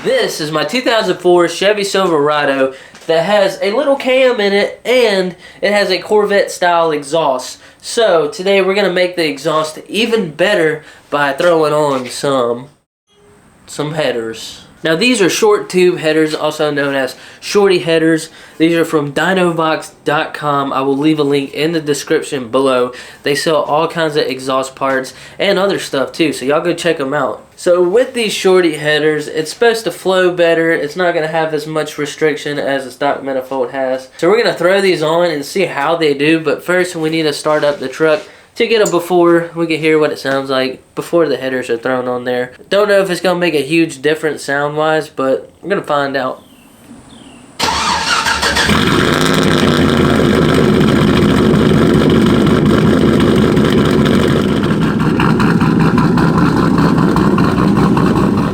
This is my 2004 Chevy Silverado that has a little cam in it and it has a Corvette style exhaust. So today we're going to make the exhaust even better by throwing on some headers. Now these are short tube headers, also known as shorty headers. These are from Dynovox.com. I will leave a link in the description below. They sell all kinds of exhaust parts and other stuff too, so y'all go check them out. So with these shorty headers, it's supposed to flow better. It's not going to have as much restriction as a stock manifold has. So we're going to throw these on and see how they do, but first we need to start up the truck to get it before we can hear what it sounds like before the headers are thrown on there. Don't know if it's going to make a huge difference sound wise, but we're going to find out.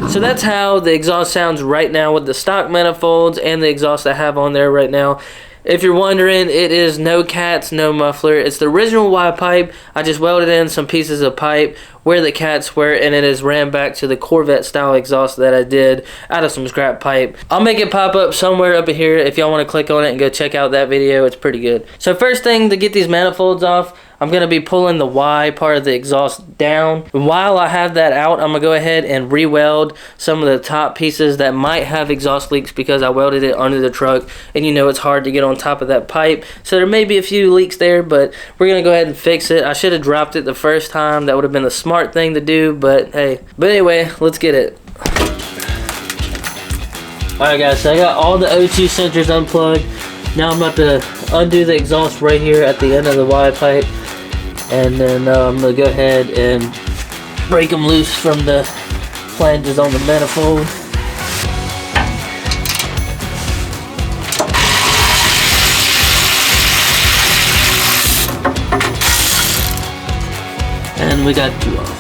So that's how the exhaust sounds right now with the stock manifolds and the exhaust I have on there right now. If you're wondering, it is no cats, no muffler. It's the original Y pipe. I just welded in some pieces of pipe where the cats were, and it is ran back to the Corvette style exhaust that I did out of some scrap pipe. I'll make it pop up somewhere up here if y'all want to click on it and go check out that video. It's pretty good. So first thing, to get these manifolds off, I'm going to be pulling the Y part of the exhaust down. While I have that out, I'm going to go ahead and re-weld some of the top pieces that might have exhaust leaks because I welded it under the truck, and you know it's hard to get on top of that pipe. So there may be a few leaks there, but we're going to go ahead and fix it. I should have dropped it the first time. That would have been the smart thing to do, but hey. But anyway, let's get it. Alright guys, so I got all the O2 sensors unplugged. Now I'm about to undo the exhaust right here at the end of the Y pipe. And then I'm going to go ahead and break them loose from the flanges on the manifold. And we got two off.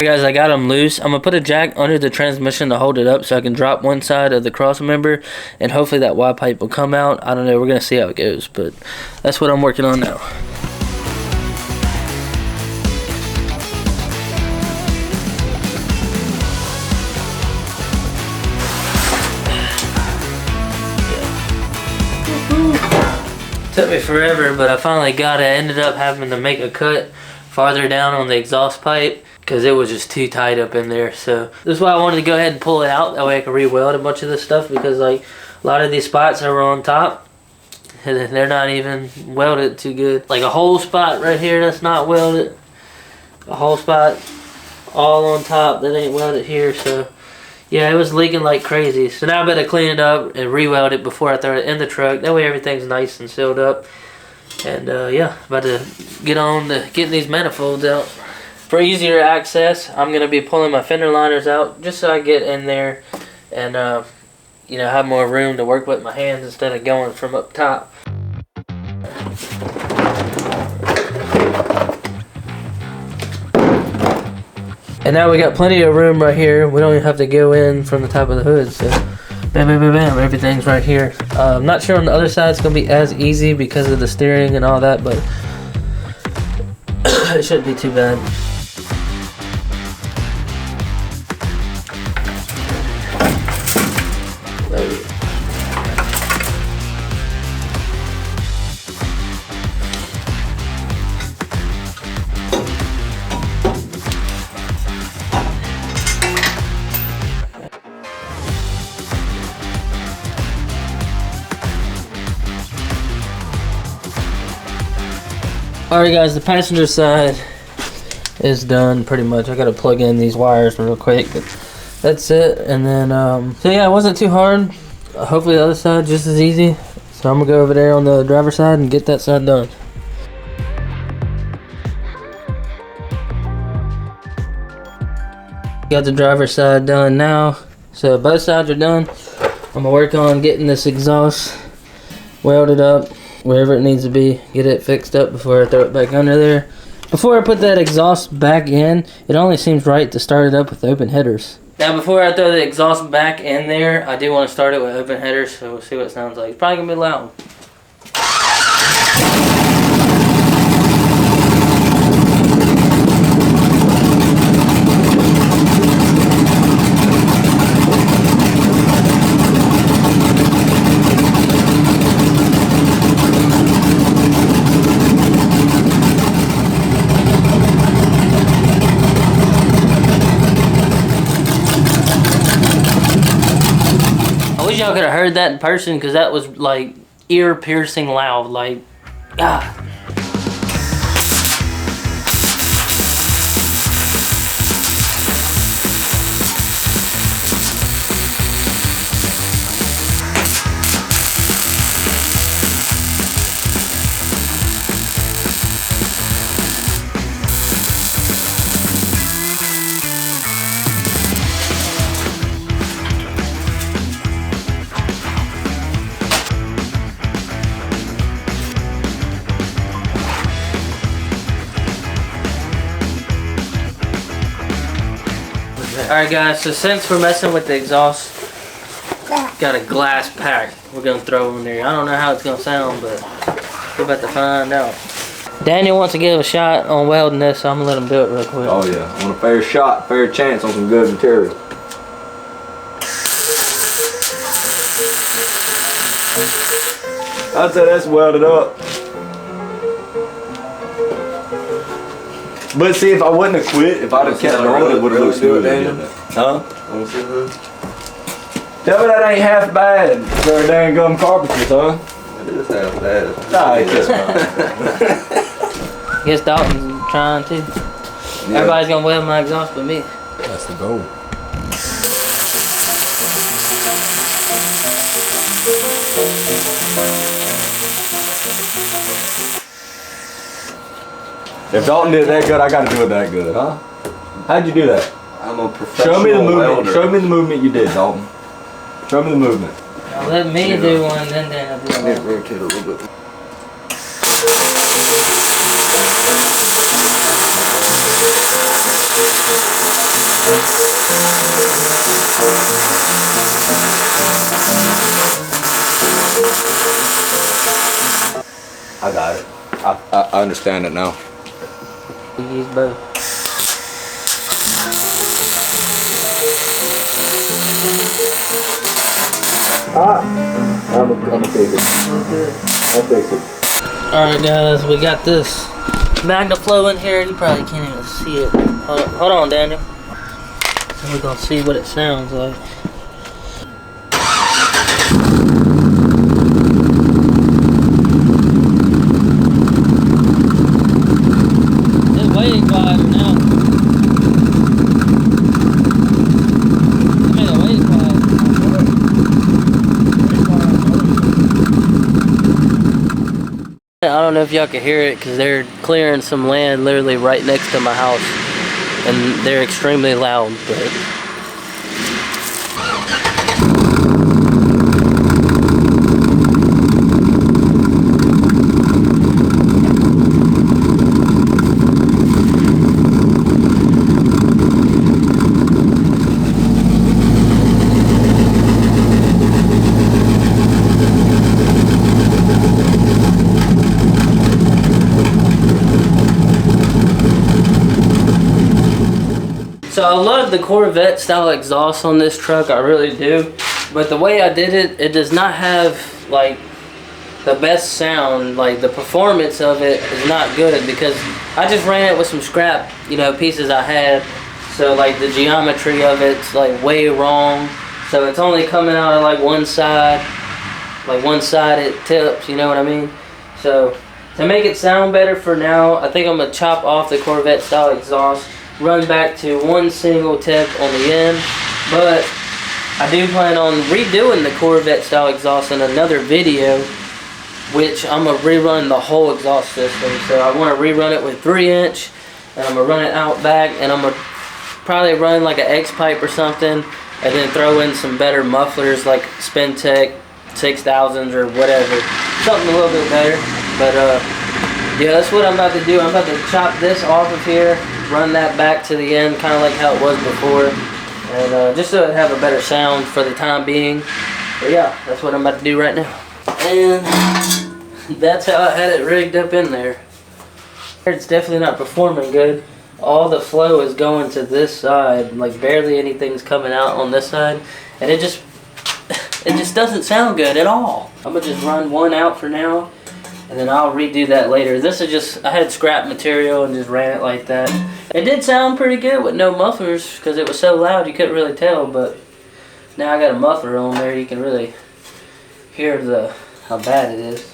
Guys, I got them loose. I'm gonna put a jack under the transmission to hold it up so I can drop one side of the cross member, and hopefully that Y pipe will come out. I don't know, we're gonna see how it goes, but that's what I'm working on now. Took me forever, but I finally got it. I ended up having to make a cut farther down on the exhaust pipe because it was just too tight up in there. So this is why I wanted to go ahead and pull it out. That way I can re-weld a bunch of this stuff, because like a lot of these spots that were on top, they're not even welded too good. Like a whole spot right here that's not welded. A whole spot all on top that ain't welded here. So yeah, it was leaking like crazy. So now I better clean it up and re-weld it before I throw it in the truck. That way everything's nice and sealed up. And yeah, about to get on to getting these manifolds out. For easier access, I'm going to be pulling my fender liners out just so I get in there and you know, have more room to work with my hands instead of going from up top. And now we got plenty of room right here. We don't even have to go in from the top of the hood. So bam, bam, bam, bam, everything's right here. I'm not sure on the other side it's going to be as easy because of the steering and all that, but it shouldn't be too bad. Alright guys, the passenger side is done pretty much. I gotta plug in these wires real quick, but that's it. And then so yeah, it wasn't too hard. Hopefully the other side just as easy. So I'm gonna go over there on the driver's side and get that side done. Got the driver's side done now, so both sides are done. I'm gonna work on getting this exhaust welded up wherever it needs to be, get it fixed up before I throw it back under there. Before I put that exhaust back in, it only seems right to start it up with open headers. Now before I throw the exhaust back in there, I do want to start it with open headers, so we'll see what it sounds like. It's probably going to be loud. heard that in person because that was like ear-piercing loud. Like, ah. Alright guys, so since we're messing with the exhaust, got a glass pack we're going to throw in there. I don't know how it's going to sound, but we're about to find out. Daniel wants to give a shot on welding this, so I'm going to let him do it real quick. Oh yeah, I want a fair shot, fair chance on some good material. I'd say that's welded up. But see, if I wouldn't have quit, if I'd have kept on, it would have looked good. Huh? Tell me that ain't half bad for a dang gum carpenter, huh? It is half bad. Nah, it's just I guess Dalton's trying to. Yeah. Everybody's gonna weld my exhaust but me. That's the goal. If Dalton did that good, I gotta do it that good, huh? How'd you do that? I'm a professional Show me the movement. welder. Show me the movement you did, Dalton. Show me the movement. Now let me do one, then Daniel do I need to one. rotate a little bit. I got it. I understand it now. We use both. I'm gonna fix it. I'll fix it. Alright guys, we got this magna flow in here. You probably can't even see it. Hold on Daniel. So we're gonna see what it sounds like. It's way quieter now. I mean, way quieter. I don't know if y'all can hear it because they're clearing some land literally right next to my house, and they're extremely loud, but so I love the Corvette style exhaust on this truck, I really do. But the way I did it, it does not have like the best sound. Like the performance of it is not good because I just ran it with some scrap, you know, pieces I had. So like the geometry of it's like way wrong. So it's only coming out of like one side it tips, you know what I mean? So to make it sound better for now, I think I'm gonna chop off the Corvette style exhaust, run back to one single tip on the end, but I do plan on redoing the Corvette style exhaust in another video, which I'm going to rerun the whole exhaust system. So I want to rerun it with 3-inch, and I'm going to run it out back, and I'm going to probably run like an X pipe or something, and then throw in some better mufflers like Spintech 6000s or whatever, something a little bit better. But yeah, that's what I'm about to do. I'm about to chop this off of here, run that back to the end, kind of like how it was before, and just so it have a better sound for the time being. But yeah, that's what I'm about to do right now. And that's how I had it rigged up in there. It's definitely not performing good. All the flow is going to this side, like barely anything's coming out on this side, and it just doesn't sound good at all. I'm gonna just run one out for now, and then I'll redo that later. This is just, I had scrap material and just ran it like that. It did sound pretty good with no mufflers because it was so loud you couldn't really tell, but now I got a muffler on there, you can really hear how bad it is.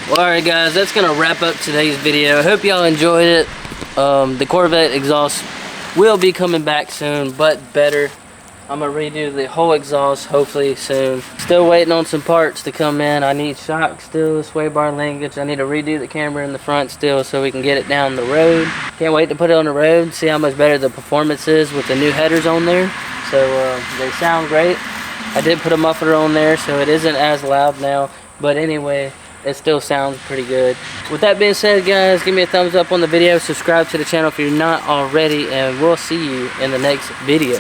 Alright guys, that's going to wrap up today's video. I hope y'all enjoyed it. The Corvette exhaust will be coming back soon, but better. I'm going to redo the whole exhaust hopefully soon. Still waiting on some parts to come in. I need shocks still, sway bar linkage. I need to redo the camera in the front still so we can get it down the road. Can't wait to put it on the road, see how much better the performance is with the new headers on there. So they sound great. I did put a muffler on there so it isn't as loud now, but anyway, it still sounds pretty good. With that being said, guys, give me a thumbs up on the video, subscribe to the channel if you're not already, and we'll see you in the next video.